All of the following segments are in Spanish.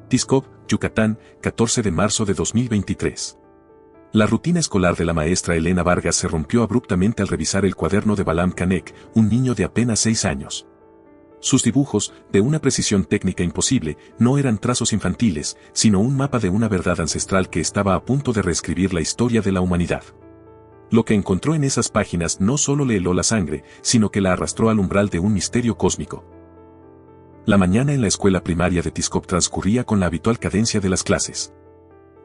Tizkob, Yucatán, 14 de marzo de 2023. La rutina escolar de la maestra Elena Vargas se rompió abruptamente al revisar el cuaderno de Balam Canek, un niño de apenas 6 años. Sus dibujos, de una precisión técnica imposible, no eran trazos infantiles, sino un mapa de una verdad ancestral que estaba a punto de reescribir la historia de la humanidad. Lo que encontró en esas páginas no solo le heló la sangre, sino que la arrastró al umbral de un misterio cósmico. La mañana en la escuela primaria de Tizkob transcurría con la habitual cadencia de las clases.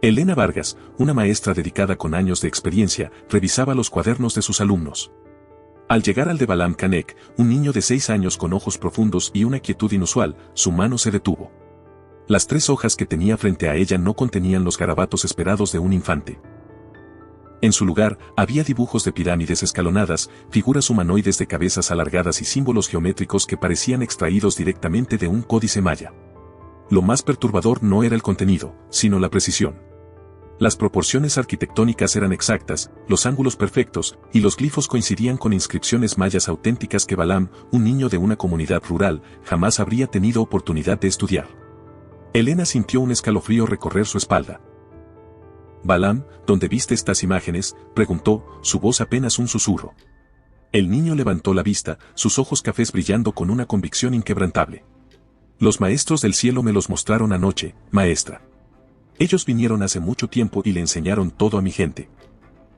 Elena Vargas, una maestra dedicada con años de experiencia, revisaba los cuadernos de sus alumnos. Al llegar al de Balam Canek, un niño de 6 años con ojos profundos y una quietud inusual, su mano se detuvo. Las 3 hojas que tenía frente a ella no contenían los garabatos esperados de un infante. En su lugar, había dibujos de pirámides escalonadas, figuras humanoides de cabezas alargadas y símbolos geométricos que parecían extraídos directamente de un códice maya. Lo más perturbador no era el contenido, sino la precisión. Las proporciones arquitectónicas eran exactas, los ángulos perfectos, y los glifos coincidían con inscripciones mayas auténticas que Balam, un niño de una comunidad rural, jamás habría tenido oportunidad de estudiar. Elena sintió un escalofrío recorrer su espalda. «Balam, ¿dónde viste estas imágenes?», preguntó, su voz apenas un susurro. El niño levantó la vista, sus ojos cafés brillando con una convicción inquebrantable. «Los maestros del cielo me los mostraron anoche, maestra. Ellos vinieron hace mucho tiempo y le enseñaron todo a mi gente».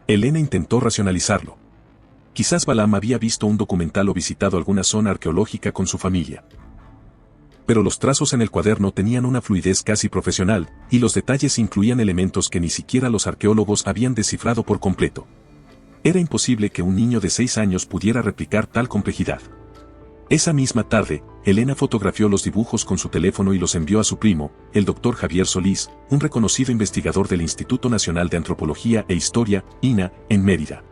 Elena intentó racionalizarlo. Quizás Balam había visto un documental o visitado alguna zona arqueológica con su familia. Pero los trazos en el cuaderno tenían una fluidez casi profesional, y los detalles incluían elementos que ni siquiera los arqueólogos habían descifrado por completo. Era imposible que un niño de 6 años pudiera replicar tal complejidad. Esa misma tarde, Elena fotografió los dibujos con su teléfono y los envió a su primo, el Dr. Javier Solís, un reconocido investigador del Instituto Nacional de Antropología e Historia, INAH, en Mérida.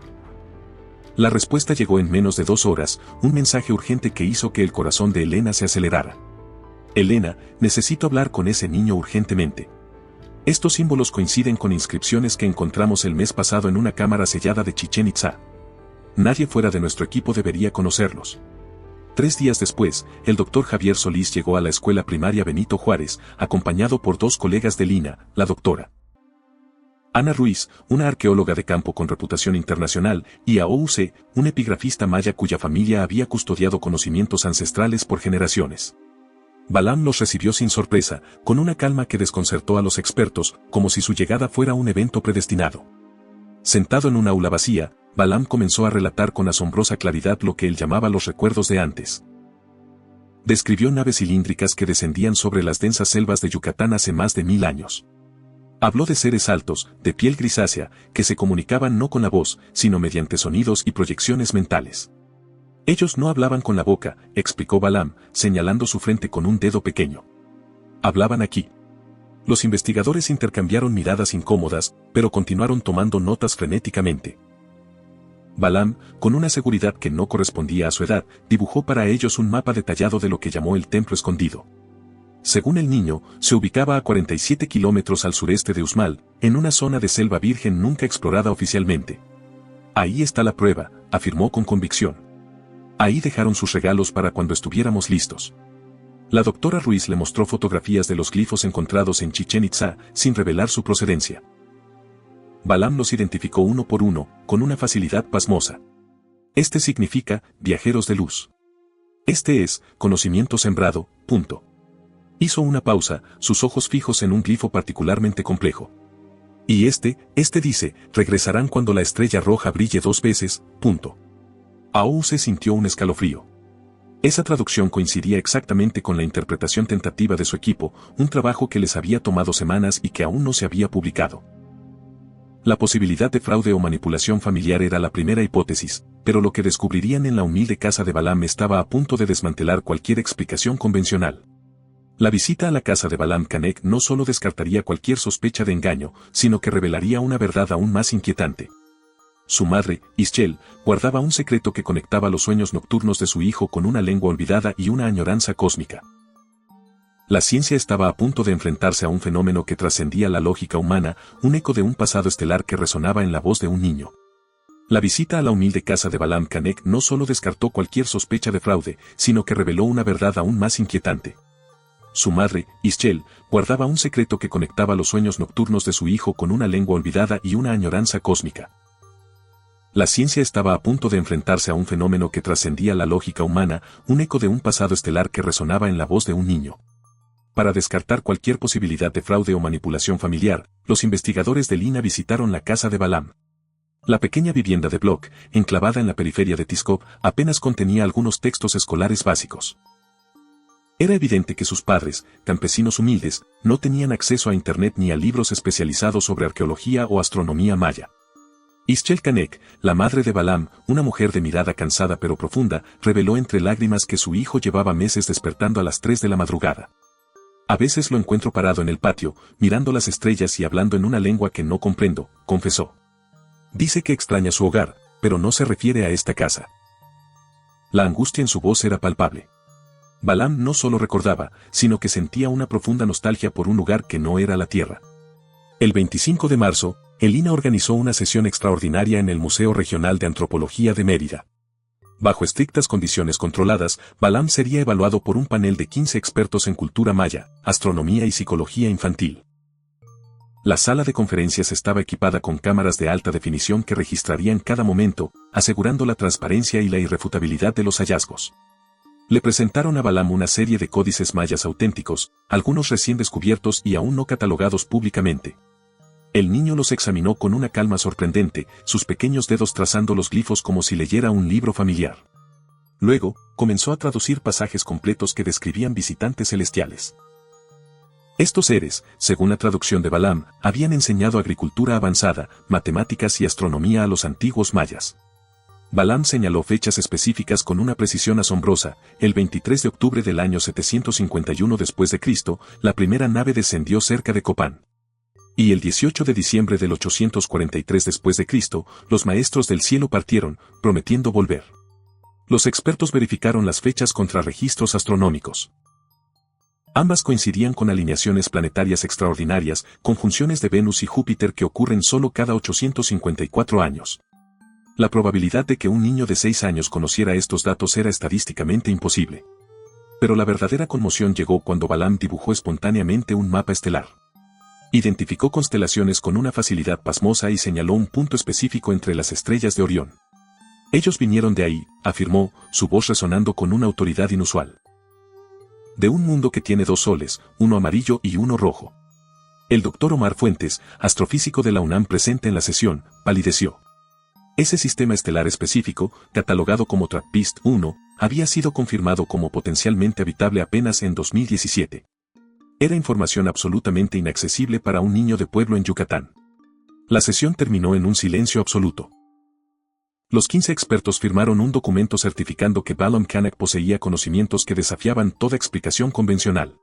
La respuesta llegó en menos de 2 horas, un mensaje urgente que hizo que el corazón de Elena se acelerara. «Elena, necesito hablar con ese niño urgentemente. Estos símbolos coinciden con inscripciones que encontramos el mes pasado en una cámara sellada de Chichén Itzá. Nadie fuera de nuestro equipo debería conocerlos». 3 días después, el Dr. Javier Solís llegó a la escuela primaria Benito Juárez, acompañado por 2 colegas de INAH, la doctora Ana Ruiz, una arqueóloga de campo con reputación internacional, y Aouce, un epigrafista maya cuya familia había custodiado conocimientos ancestrales por generaciones. Balam los recibió sin sorpresa, con una calma que desconcertó a los expertos, como si su llegada fuera un evento predestinado. Sentado en un aula vacía, Balam comenzó a relatar con asombrosa claridad lo que él llamaba los recuerdos de antes. Describió naves cilíndricas que descendían sobre las densas selvas de Yucatán hace más de 1000 años. Habló de seres altos, de piel grisácea, que se comunicaban no con la voz, sino mediante sonidos y proyecciones mentales. «Ellos no hablaban con la boca», explicó Balam, señalando su frente con un dedo pequeño. «Hablaban aquí». Los investigadores intercambiaron miradas incómodas, pero continuaron tomando notas frenéticamente. Balam, con una seguridad que no correspondía a su edad, dibujó para ellos un mapa detallado de lo que llamó el Templo Escondido. Según el niño, se ubicaba a 47 kilómetros al sureste de Uxmal, en una zona de selva virgen nunca explorada oficialmente. «Ahí está la prueba», afirmó con convicción. «Ahí dejaron sus regalos para cuando estuviéramos listos». La doctora Ruiz le mostró fotografías de los glifos encontrados en Chichén Itzá, sin revelar su procedencia. Balam los identificó uno por uno, con una facilidad pasmosa. «Este significa, viajeros de luz. Este es, conocimiento sembrado, punto». Hizo una pausa, sus ojos fijos en un glifo particularmente complejo. «Y este dice, regresarán cuando la estrella roja brille 2 veces, punto». Aouce sintió un escalofrío. Esa traducción coincidía exactamente con la interpretación tentativa de su equipo, un trabajo que les había tomado semanas y que aún no se había publicado. La posibilidad de fraude o manipulación familiar era la primera hipótesis, pero lo que descubrirían en la humilde casa de Balam estaba a punto de desmantelar cualquier explicación convencional. La visita a la casa de Balam Canek no solo descartaría cualquier sospecha de engaño, sino que revelaría una verdad aún más inquietante. Su madre, Ischel, guardaba un secreto que conectaba los sueños nocturnos de su hijo con una lengua olvidada y una añoranza cósmica. La ciencia estaba a punto de enfrentarse a un fenómeno que trascendía la lógica humana, un eco de un pasado estelar que resonaba en la voz de un niño. La visita a la humilde casa de Balam Canek no solo descartó cualquier sospecha de fraude, sino que reveló una verdad aún más inquietante. su madre, Ischel, guardaba un secreto que conectaba los sueños nocturnos de su hijo con una lengua olvidada y una añoranza cósmica. La ciencia estaba a punto de enfrentarse a un fenómeno que trascendía la lógica humana, un eco de un pasado estelar que resonaba en la voz de un niño. Para descartar cualquier posibilidad de fraude o manipulación familiar, los investigadores del INA visitaron la casa de Balaam. La pequeña vivienda de bloc, enclavada en la periferia de Tiskov, apenas contenía algunos textos escolares básicos. Era evidente que sus padres, campesinos humildes, no tenían acceso a Internet ni a libros especializados sobre arqueología o astronomía maya. Ischel Canek, la madre de Balaam, una mujer de mirada cansada pero profunda, reveló entre lágrimas que su hijo llevaba meses despertando a las 3 de la madrugada. A veces lo encuentro parado en el patio, mirando las estrellas y hablando en una lengua que no comprendo, confesó. Dice que extraña su hogar, pero no se refiere a esta casa. La angustia en su voz era palpable. Balaam no solo recordaba, sino que sentía una profunda nostalgia por un lugar que no era la tierra. El 25 de marzo, el INA organizó una sesión extraordinaria en el Museo Regional de Antropología de Mérida. Bajo estrictas condiciones controladas, Balaam sería evaluado por un panel de 15 expertos en cultura maya, astronomía y psicología infantil. La sala de conferencias estaba equipada con cámaras de alta definición que registrarían cada momento, asegurando la transparencia y la irrefutabilidad de los hallazgos. Le presentaron a Balaam una serie de códices mayas auténticos, algunos recién descubiertos y aún no catalogados públicamente. El niño los examinó con una calma sorprendente, sus pequeños dedos trazando los glifos como si leyera un libro familiar. Luego, comenzó a traducir pasajes completos que describían visitantes celestiales. Estos seres, según la traducción de Balaam, habían enseñado agricultura avanzada, matemáticas y astronomía a los antiguos mayas. Balaam señaló fechas específicas con una precisión asombrosa. El 23 de octubre del año 751 después de Cristo, la primera nave descendió cerca de Copán. Y el 18 de diciembre del 843 después de Cristo, los maestros del cielo partieron, prometiendo volver. Los expertos verificaron las fechas contra registros astronómicos. Ambas coincidían con alineaciones planetarias extraordinarias, conjunciones de Venus y Júpiter que ocurren solo cada 854 años. La probabilidad de que un niño de 6 años conociera estos datos era estadísticamente imposible. Pero la verdadera conmoción llegó cuando Balaam dibujó espontáneamente un mapa estelar. Identificó constelaciones con una facilidad pasmosa y señaló un punto específico entre las estrellas de Orión. Ellos vinieron de ahí, afirmó, su voz resonando con una autoridad inusual. De un mundo que tiene 2 soles, uno amarillo y uno rojo. El doctor Omar Fuentes, astrofísico de la UNAM presente en la sesión, palideció. Ese sistema estelar específico, catalogado como TRAPPIST-1, había sido confirmado como potencialmente habitable apenas en 2017. Era información absolutamente inaccesible para un niño de pueblo en Yucatán. La sesión terminó en un silencio absoluto. Los 15 expertos firmaron un documento certificando que Balaam Canek poseía conocimientos que desafiaban toda explicación convencional.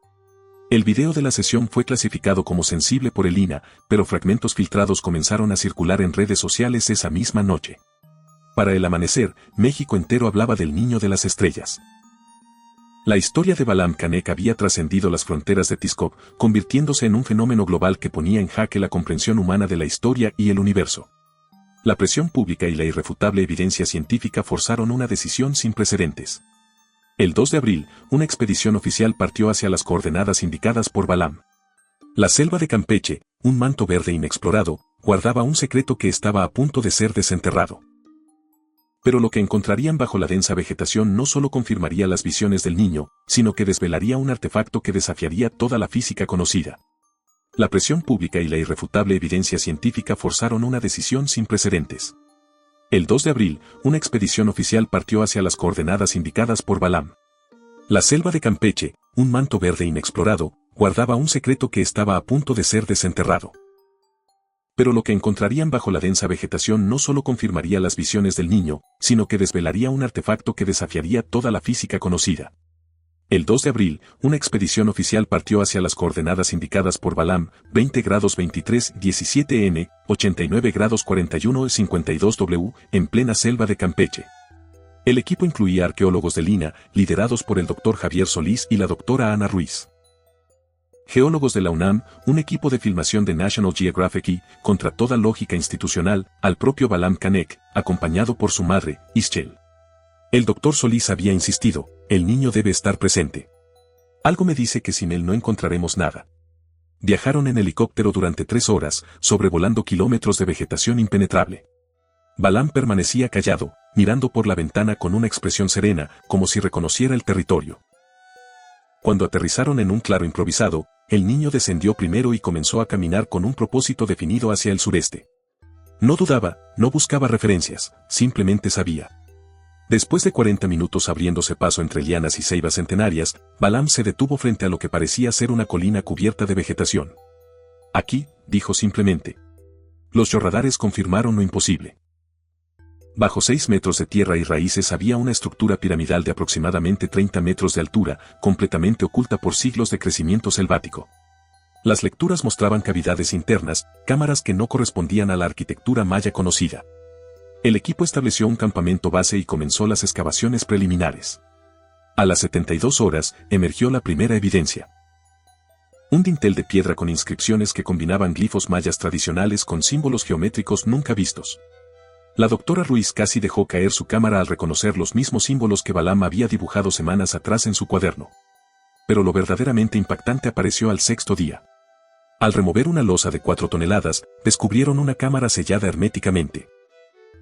El video de la sesión fue clasificado como sensible por el INA, pero fragmentos filtrados comenzaron a circular en redes sociales esa misma noche. Para el amanecer, México entero hablaba del niño de las estrellas. La historia de Balaam Canek había trascendido las fronteras de Tiskov, convirtiéndose en un fenómeno global que ponía en jaque la comprensión humana de la historia y el universo. La presión pública y la irrefutable evidencia científica forzaron una decisión sin precedentes. El 2 de abril, una expedición oficial partió hacia las coordenadas indicadas por Balaam. La selva de Campeche, un manto verde inexplorado, guardaba un secreto que estaba a punto de ser desenterrado. Pero lo que encontrarían bajo la densa vegetación no solo confirmaría las visiones del niño, sino que desvelaría un artefacto que desafiaría toda la física conocida. La presión pública y la irrefutable evidencia científica forzaron una decisión sin precedentes. El 2 de abril, una expedición oficial partió hacia las coordenadas indicadas por Balaam. La selva de Campeche, un manto verde inexplorado, guardaba un secreto que estaba a punto de ser desenterrado. Pero lo que encontrarían bajo la densa vegetación no solo confirmaría las visiones del niño, sino que desvelaría un artefacto que desafiaría toda la física conocida. El 2 de abril, una expedición oficial partió hacia las coordenadas indicadas por Balaam, 20 grados 23, 17 N, 89 grados 41 y 52 W, en plena selva de Campeche. El equipo incluía arqueólogos del INA, liderados por el Dr. Javier Solís y la Dra. Ana Ruiz. Geólogos de la UNAM, un equipo de filmación de National Geographic y, contra toda lógica institucional, al propio Balaam Canek, acompañado por su madre, Ischel. El doctor Solís había insistido, el niño debe estar presente. Algo me dice que sin él no encontraremos nada. Viajaron en helicóptero durante 3 horas, sobrevolando kilómetros de vegetación impenetrable. Balaam permanecía callado, mirando por la ventana con una expresión serena, como si reconociera el territorio. Cuando aterrizaron en un claro improvisado, el niño descendió primero y comenzó a caminar con un propósito definido hacia el sureste. No dudaba, no buscaba referencias, simplemente sabía. Después de 40 minutos abriéndose paso entre lianas y ceibas centenarias, Balaam se detuvo frente a lo que parecía ser una colina cubierta de vegetación. Aquí, dijo simplemente. Los radares confirmaron lo imposible. Bajo 6 metros de tierra y raíces había una estructura piramidal de aproximadamente 30 metros de altura, completamente oculta por siglos de crecimiento selvático. Las lecturas mostraban cavidades internas, cámaras que no correspondían a la arquitectura maya conocida. El equipo estableció un campamento base y comenzó las excavaciones preliminares. A las 72 horas, emergió la primera evidencia. Un dintel de piedra con inscripciones que combinaban glifos mayas tradicionales con símbolos geométricos nunca vistos. La doctora Ruiz casi dejó caer su cámara al reconocer los mismos símbolos que Balaam había dibujado semanas atrás en su cuaderno. Pero lo verdaderamente impactante apareció al 6.º día. Al remover una losa de 4 toneladas, descubrieron una cámara sellada herméticamente.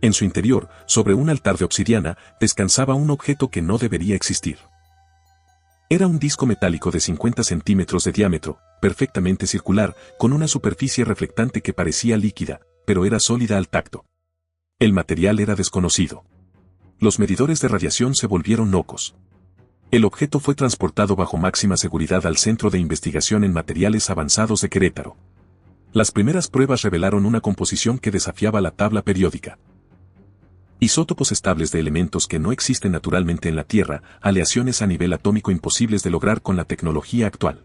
En su interior, sobre un altar de obsidiana, descansaba un objeto que no debería existir. Era un disco metálico de 50 centímetros de diámetro, perfectamente circular, con una superficie reflectante que parecía líquida, pero era sólida al tacto. El material era desconocido. Los medidores de radiación se volvieron locos. El objeto fue transportado bajo máxima seguridad al Centro de Investigación en Materiales Avanzados de Querétaro. Las primeras pruebas revelaron una composición que desafiaba la tabla periódica. Isótopos estables de elementos que no existen naturalmente en la Tierra, aleaciones a nivel atómico imposibles de lograr con la tecnología actual.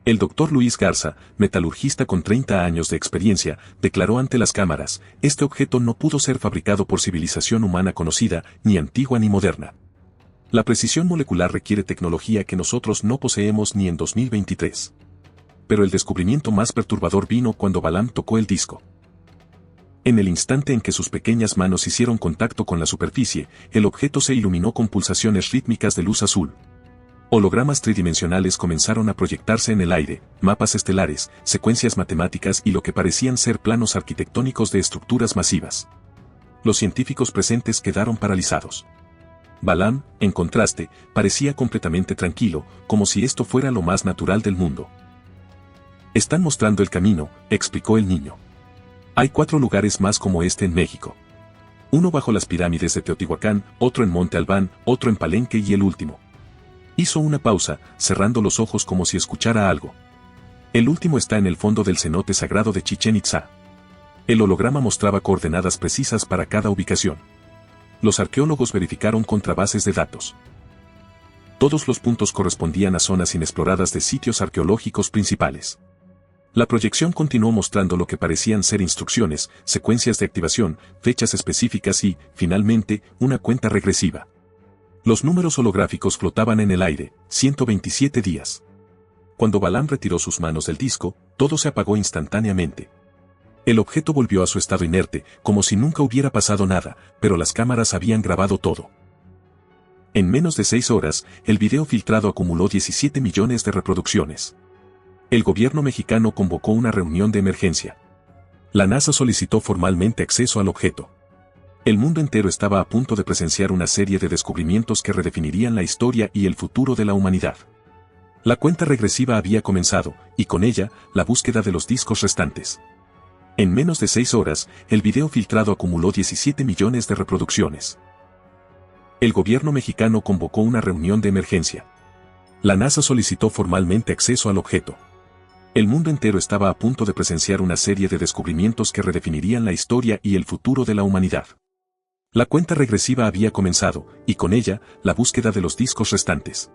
El Dr. Luis Garza, metalurgista con 30 años de experiencia, declaró ante las cámaras, este objeto no pudo ser fabricado por civilización humana conocida, ni antigua ni moderna. La precisión molecular requiere tecnología que nosotros no poseemos ni en 2023. Pero el descubrimiento más perturbador vino cuando Balaam tocó el disco. En el instante en que sus pequeñas manos hicieron contacto con la superficie, el objeto se iluminó con pulsaciones rítmicas de luz azul. Hologramas tridimensionales comenzaron a proyectarse en el aire, mapas estelares, secuencias matemáticas y lo que parecían ser planos arquitectónicos de estructuras masivas. Los científicos presentes quedaron paralizados. Balaam, en contraste, parecía completamente tranquilo, como si esto fuera lo más natural del mundo. Están mostrando el camino, explicó el niño. Hay 4 lugares más como este en México. Uno bajo las pirámides de Teotihuacán, otro en Monte Albán, otro en Palenque y el último. Hizo una pausa, cerrando los ojos como si escuchara algo. El último está en el fondo del cenote sagrado de Chichén Itzá. El holograma mostraba coordenadas precisas para cada ubicación. Los arqueólogos verificaron contra bases de datos. Todos los puntos correspondían a zonas inexploradas de sitios arqueológicos principales. La proyección continuó mostrando lo que parecían ser instrucciones, secuencias de activación, fechas específicas y, finalmente, una cuenta regresiva. Los números holográficos flotaban en el aire, 127 días. Cuando Balaam retiró sus manos del disco, todo se apagó instantáneamente. El objeto volvió a su estado inerte, como si nunca hubiera pasado nada, pero las cámaras habían grabado todo. En menos de 6 horas, el video filtrado acumuló 17 millones de reproducciones. El gobierno mexicano convocó una reunión de emergencia. La NASA solicitó formalmente acceso al objeto. El mundo entero estaba a punto de presenciar una serie de descubrimientos que redefinirían la historia y el futuro de la humanidad. La cuenta regresiva había comenzado, y con ella, la búsqueda de los discos restantes. En menos de 6 horas, el video filtrado acumuló 17 millones de reproducciones. El gobierno mexicano convocó una reunión de emergencia. La NASA solicitó formalmente acceso al objeto. El mundo entero estaba a punto de presenciar una serie de descubrimientos que redefinirían la historia y el futuro de la humanidad. La cuenta regresiva había comenzado, y con ella, la búsqueda de los discos restantes.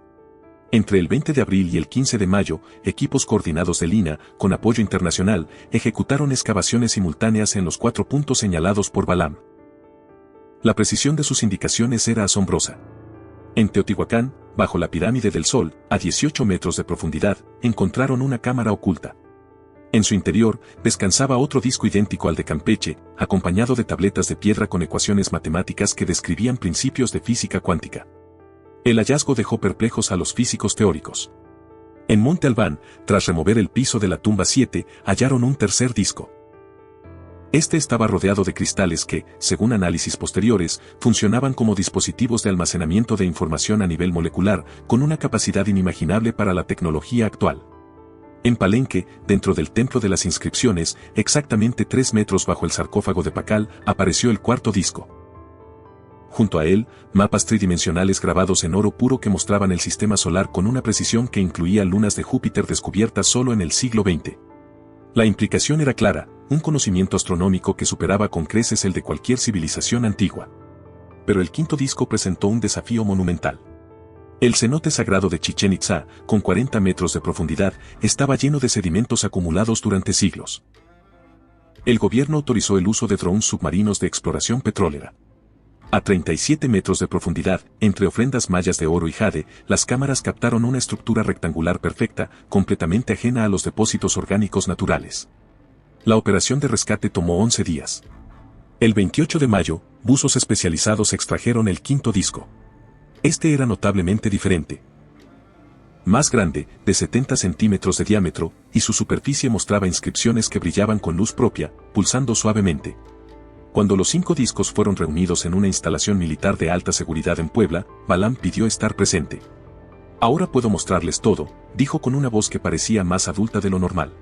Entre el 20 de abril y el 15 de mayo, equipos coordinados del INAH, con apoyo internacional, ejecutaron excavaciones simultáneas en los 4 puntos señalados por Balaam. La precisión de sus indicaciones era asombrosa. En Teotihuacán, bajo la pirámide del Sol, a 18 metros de profundidad, encontraron una cámara oculta. En su interior, descansaba otro disco idéntico al de Campeche, acompañado de tabletas de piedra con ecuaciones matemáticas que describían principios de física cuántica. El hallazgo dejó perplejos a los físicos teóricos. En Monte Albán, tras remover el piso de la tumba 7, hallaron un tercer disco. Este estaba rodeado de cristales que, según análisis posteriores, funcionaban como dispositivos de almacenamiento de información a nivel molecular, con una capacidad inimaginable para la tecnología actual. En Palenque, dentro del Templo de las Inscripciones, exactamente 3 metros bajo el sarcófago de Pacal, apareció el cuarto disco. Junto a él, mapas tridimensionales grabados en oro puro que mostraban el sistema solar con una precisión que incluía lunas de Júpiter descubiertas solo en el siglo XX. La implicación era clara, un conocimiento astronómico que superaba con creces el de cualquier civilización antigua. Pero el quinto disco presentó un desafío monumental. El cenote sagrado de Chichén Itzá, con 40 metros de profundidad, estaba lleno de sedimentos acumulados durante siglos. El gobierno autorizó el uso de drones submarinos de exploración petrolera. A 37 metros de profundidad, entre ofrendas mayas de oro y jade, las cámaras captaron una estructura rectangular perfecta, completamente ajena a los depósitos orgánicos naturales. La operación de rescate tomó 11 días. El 28 de mayo, buzos especializados extrajeron el quinto disco. Este era notablemente diferente. Más grande, de 70 centímetros de diámetro, y su superficie mostraba inscripciones que brillaban con luz propia, pulsando suavemente. Cuando los 5 discos fueron reunidos en una instalación militar de alta seguridad en Puebla, Balaam pidió estar presente. Ahora puedo mostrarles todo, dijo con una voz que parecía más adulta de lo normal.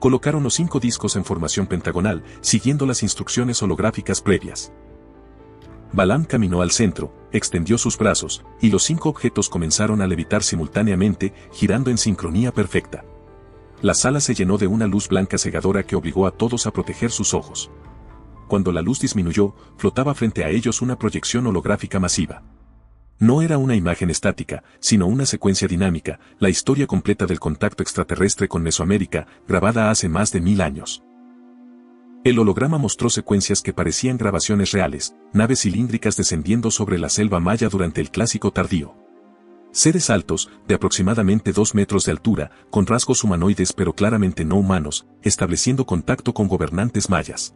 Colocaron los 5 discos en formación pentagonal, siguiendo las instrucciones holográficas previas. Balaam caminó al centro, extendió sus brazos, y los 5 objetos comenzaron a levitar simultáneamente, girando en sincronía perfecta. La sala se llenó de una luz blanca cegadora que obligó a todos a proteger sus ojos. Cuando la luz disminuyó, flotaba frente a ellos una proyección holográfica masiva. No era una imagen estática, sino una secuencia dinámica, la historia completa del contacto extraterrestre con Mesoamérica, grabada hace más de 1000 años. El holograma mostró secuencias que parecían grabaciones reales, naves cilíndricas descendiendo sobre la selva maya durante el Clásico tardío. Seres altos, de aproximadamente 2 metros de altura, con rasgos humanoides pero claramente no humanos, estableciendo contacto con gobernantes mayas.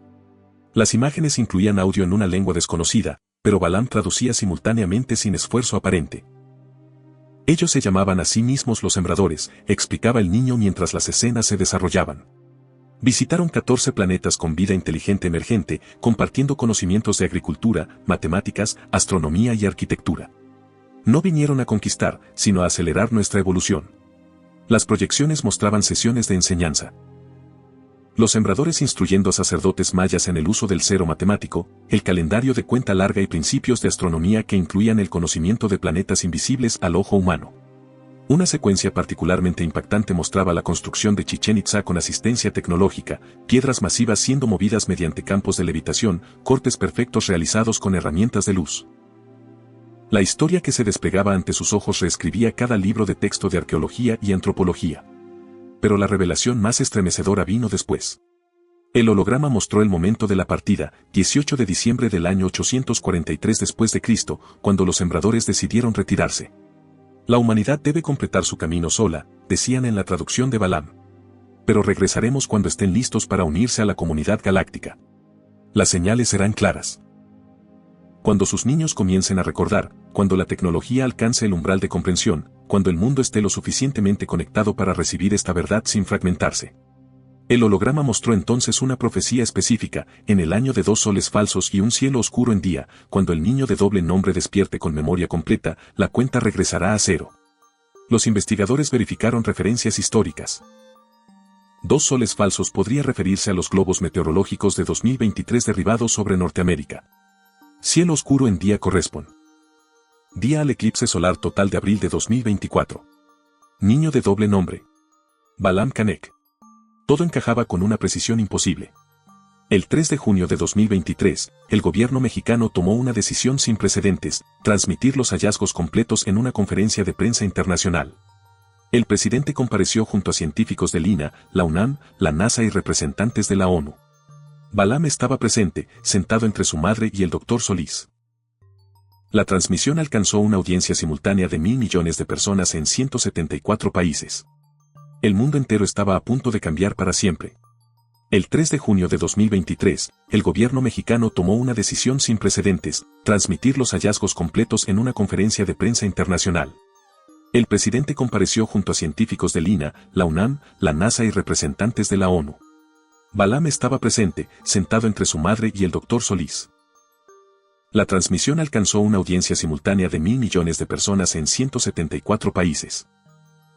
Las imágenes incluían audio en una lengua desconocida, pero Balaam traducía simultáneamente sin esfuerzo aparente. Ellos se llamaban a sí mismos los sembradores, explicaba el niño mientras las escenas se desarrollaban. Visitaron 14 planetas con vida inteligente emergente, compartiendo conocimientos de agricultura, matemáticas, astronomía y arquitectura. No vinieron a conquistar, sino a acelerar nuestra evolución. Las proyecciones mostraban sesiones de enseñanza. Los sembradores instruyendo a sacerdotes mayas en el uso del cero matemático, el calendario de cuenta larga y principios de astronomía que incluían el conocimiento de planetas invisibles al ojo humano. Una secuencia particularmente impactante mostraba la construcción de Chichén Itzá con asistencia tecnológica, piedras masivas siendo movidas mediante campos de levitación, cortes perfectos realizados con herramientas de luz. La historia que se desplegaba ante sus ojos reescribía cada libro de texto de arqueología y antropología. Pero la revelación más estremecedora vino después. El holograma mostró el momento de la partida, 18 de diciembre del año 843 después de Cristo, cuando los sembradores decidieron retirarse. La humanidad debe completar su camino sola, decían en la traducción de Balaam. Pero regresaremos cuando estén listos para unirse a la comunidad galáctica. Las señales serán claras. Cuando sus niños comiencen a recordar, cuando la tecnología alcance el umbral de comprensión, cuando el mundo esté lo suficientemente conectado para recibir esta verdad sin fragmentarse. El holograma mostró entonces una profecía específica, en el año de 2 soles falsos y un cielo oscuro en día, cuando el niño de doble nombre despierte con memoria completa, la cuenta regresará a 0. Los investigadores verificaron referencias históricas. 2 soles falsos podría referirse a los globos meteorológicos de 2023 derribados sobre Norteamérica. Cielo oscuro en día corresponde. Día al eclipse solar total de abril de 2024. Niño de doble nombre. Balaam Canek. Todo encajaba con una precisión imposible. El 3 de junio de 2023, el gobierno mexicano tomó una decisión sin precedentes, transmitir los hallazgos completos en una conferencia de prensa internacional. El presidente compareció junto a científicos del INA, la UNAM, la NASA y representantes de la ONU. Balaam estaba presente, sentado entre su madre y el doctor Solís. La transmisión alcanzó una audiencia simultánea de 1.000 millones de personas en 174 países. El mundo entero estaba a punto de cambiar para siempre. El 3 de junio de 2023, el gobierno mexicano tomó una decisión sin precedentes, transmitir los hallazgos completos en una conferencia de prensa internacional. El presidente compareció junto a científicos del INA, la UNAM, la NASA y representantes de la ONU. Balam estaba presente, sentado entre su madre y el doctor Solís. La transmisión alcanzó una audiencia simultánea de 1.000 millones de personas en 174 países.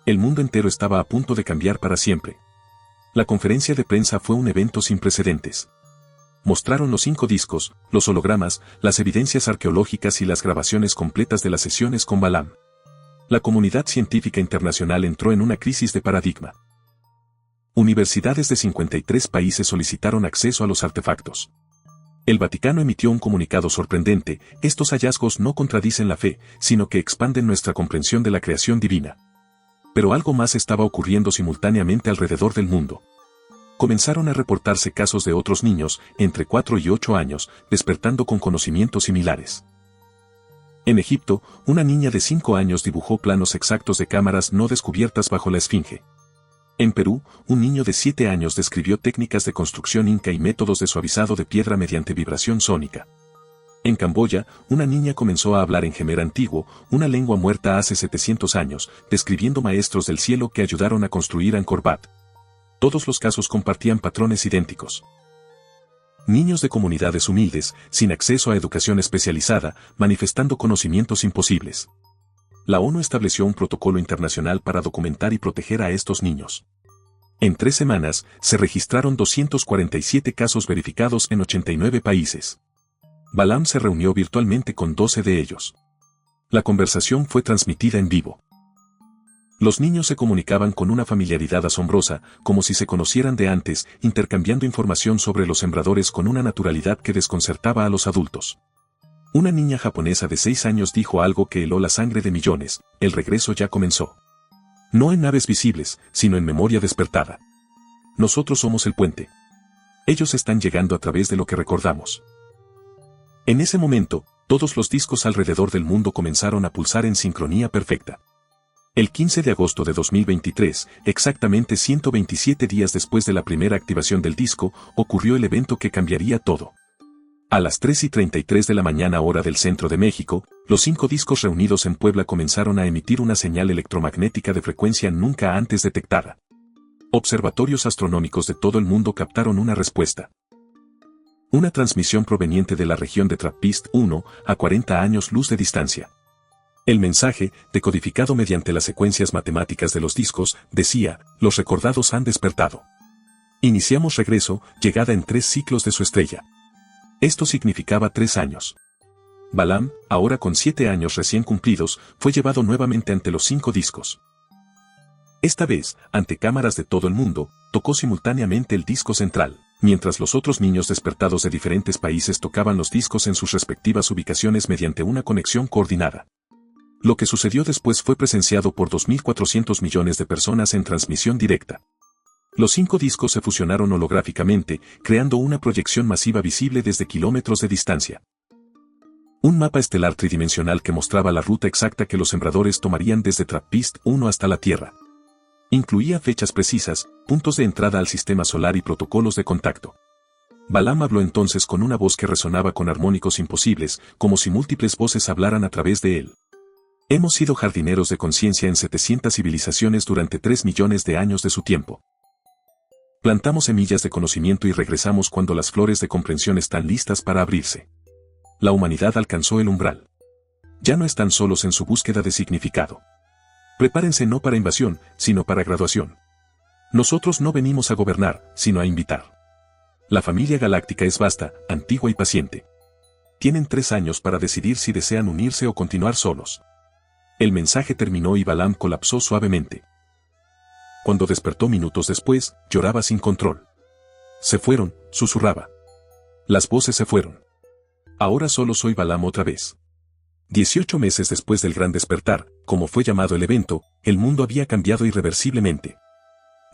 El mundo entero estaba a punto de cambiar para siempre. La conferencia de prensa fue un evento sin precedentes. Mostraron los 5 discos, los hologramas, las evidencias arqueológicas y las grabaciones completas de las sesiones con Balam. La comunidad científica internacional entró en una crisis de paradigma. Universidades de 53 países solicitaron acceso a los artefactos. El Vaticano emitió un comunicado sorprendente: estos hallazgos no contradicen la fe, sino que expanden nuestra comprensión de la creación divina. Pero algo más estaba ocurriendo simultáneamente alrededor del mundo. Comenzaron a reportarse casos de otros niños, entre 4 y 8 años, despertando con conocimientos similares. En Egipto, una niña de 5 años dibujó planos exactos de cámaras no descubiertas bajo la Esfinge. En Perú, un niño de 7 años describió técnicas de construcción inca y métodos de suavizado de piedra mediante vibración sónica. En Camboya, una niña comenzó a hablar en Jemer antiguo, una lengua muerta hace 700 años, describiendo maestros del cielo que ayudaron a construir Angkor Wat. Todos los casos compartían patrones idénticos. Niños de comunidades humildes, sin acceso a educación especializada, manifestando conocimientos imposibles. La ONU estableció un protocolo internacional para documentar y proteger a estos niños. En 3 semanas, se registraron 247 casos verificados en 89 países. Balam se reunió virtualmente con 12 de ellos. La conversación fue transmitida en vivo. Los niños se comunicaban con una familiaridad asombrosa, como si se conocieran de antes, intercambiando información sobre los sembradores con una naturalidad que desconcertaba a los adultos. Una niña japonesa de 6 años dijo algo que heló la sangre de millones: el regreso ya comenzó. No en naves visibles, sino en memoria despertada. Nosotros somos el puente. Ellos están llegando a través de lo que recordamos. En ese momento, todos los discos alrededor del mundo comenzaron a pulsar en sincronía perfecta. El 15 de agosto de 2023, exactamente 127 días después de la primera activación del disco, ocurrió el evento que cambiaría todo. A las 3:33 de la mañana hora del centro de México, los 5 discos reunidos en Puebla comenzaron a emitir una señal electromagnética de frecuencia nunca antes detectada. Observatorios astronómicos de todo el mundo captaron una respuesta. Una transmisión proveniente de la región de TRAPPIST-1, a 40 años luz de distancia. El mensaje, decodificado mediante las secuencias matemáticas de los discos, decía: los recordados han despertado. Iniciamos regreso, llegada en 3 ciclos de su estrella. Esto significaba 3 años. Balam, ahora con 7 años recién cumplidos, fue llevado nuevamente ante los 5 discos. Esta vez, ante cámaras de todo el mundo, tocó simultáneamente el disco central, mientras los otros niños despertados de diferentes países tocaban los discos en sus respectivas ubicaciones mediante una conexión coordinada. Lo que sucedió después fue presenciado por 2.400 millones de personas en transmisión directa. Los 5 discos se fusionaron holográficamente, creando una proyección masiva visible desde kilómetros de distancia. Un mapa estelar tridimensional que mostraba la ruta exacta que los sembradores tomarían desde TRAPPIST-1 hasta la Tierra. Incluía fechas precisas, puntos de entrada al sistema solar y protocolos de contacto. Balam habló entonces con una voz que resonaba con armónicos imposibles, como si múltiples voces hablaran a través de él. Hemos sido jardineros de conciencia en 700 civilizaciones durante 3 millones de años de su tiempo. Plantamos semillas de conocimiento y regresamos cuando las flores de comprensión están listas para abrirse. La humanidad alcanzó el umbral. Ya no están solos en su búsqueda de significado. Prepárense no para invasión, sino para graduación. Nosotros no venimos a gobernar, sino a invitar. La familia galáctica es vasta, antigua y paciente. Tienen 3 años para decidir si desean unirse o continuar solos. El mensaje terminó y Balam colapsó suavemente. Cuando despertó minutos después, lloraba sin control. Se fueron, susurraba. Las voces se fueron. Ahora solo soy Balam otra vez. 18 meses después del gran despertar, como fue llamado el evento, el mundo había cambiado irreversiblemente.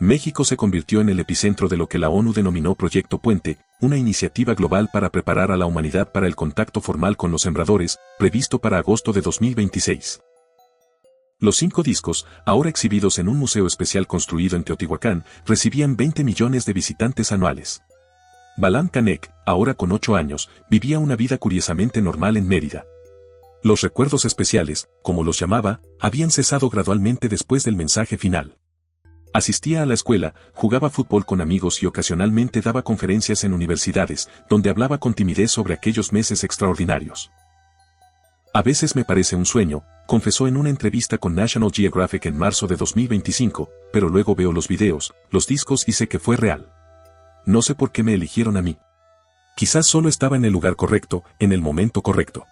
México se convirtió en el epicentro de lo que la ONU denominó Proyecto Puente, una iniciativa global para preparar a la humanidad para el contacto formal con los sembradores, previsto para agosto de 2026. Los 5 discos, ahora exhibidos en un museo especial construido en Teotihuacán, recibían 20 millones de visitantes anuales. Balam Canek, ahora con 8 años, vivía una vida curiosamente normal en Mérida. Los recuerdos especiales, como los llamaba, habían cesado gradualmente después del mensaje final. Asistía a la escuela, jugaba fútbol con amigos y ocasionalmente daba conferencias en universidades, donde hablaba con timidez sobre aquellos meses extraordinarios. A veces me parece un sueño, confesó en una entrevista con National Geographic en marzo de 2025, pero luego veo los videos, los discos y sé que fue real. No sé por qué me eligieron a mí. Quizás solo estaba en el lugar correcto, en el momento correcto.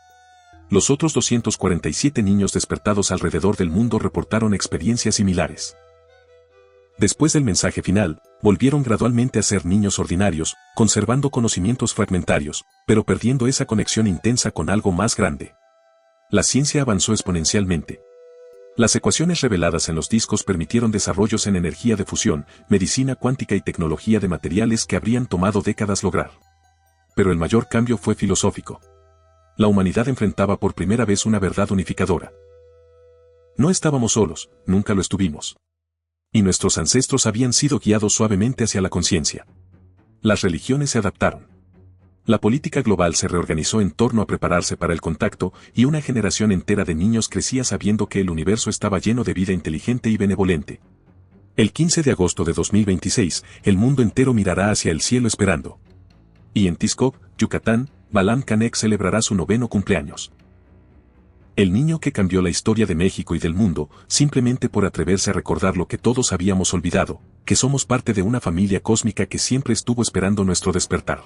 Los otros 247 niños despertados alrededor del mundo reportaron experiencias similares. Después del mensaje final, volvieron gradualmente a ser niños ordinarios, conservando conocimientos fragmentarios, pero perdiendo esa conexión intensa con algo más grande. La ciencia avanzó exponencialmente. Las ecuaciones reveladas en los discos permitieron desarrollos en energía de fusión, medicina cuántica y tecnología de materiales que habrían tomado décadas lograr. Pero el mayor cambio fue filosófico. La humanidad enfrentaba por primera vez una verdad unificadora. No estábamos solos, nunca lo estuvimos. Y nuestros ancestros habían sido guiados suavemente hacia la conciencia. Las religiones se adaptaron. La política global se reorganizó en torno a prepararse para el contacto, y una generación entera de niños crecía sabiendo que el universo estaba lleno de vida inteligente y benevolente. El 15 de agosto de 2026, el mundo entero mirará hacia el cielo esperando. Y en Tizkoc, Yucatán, Balam Kanek celebrará su 9º cumpleaños. El niño que cambió la historia de México y del mundo, simplemente por atreverse a recordar lo que todos habíamos olvidado, que somos parte de una familia cósmica que siempre estuvo esperando nuestro despertar.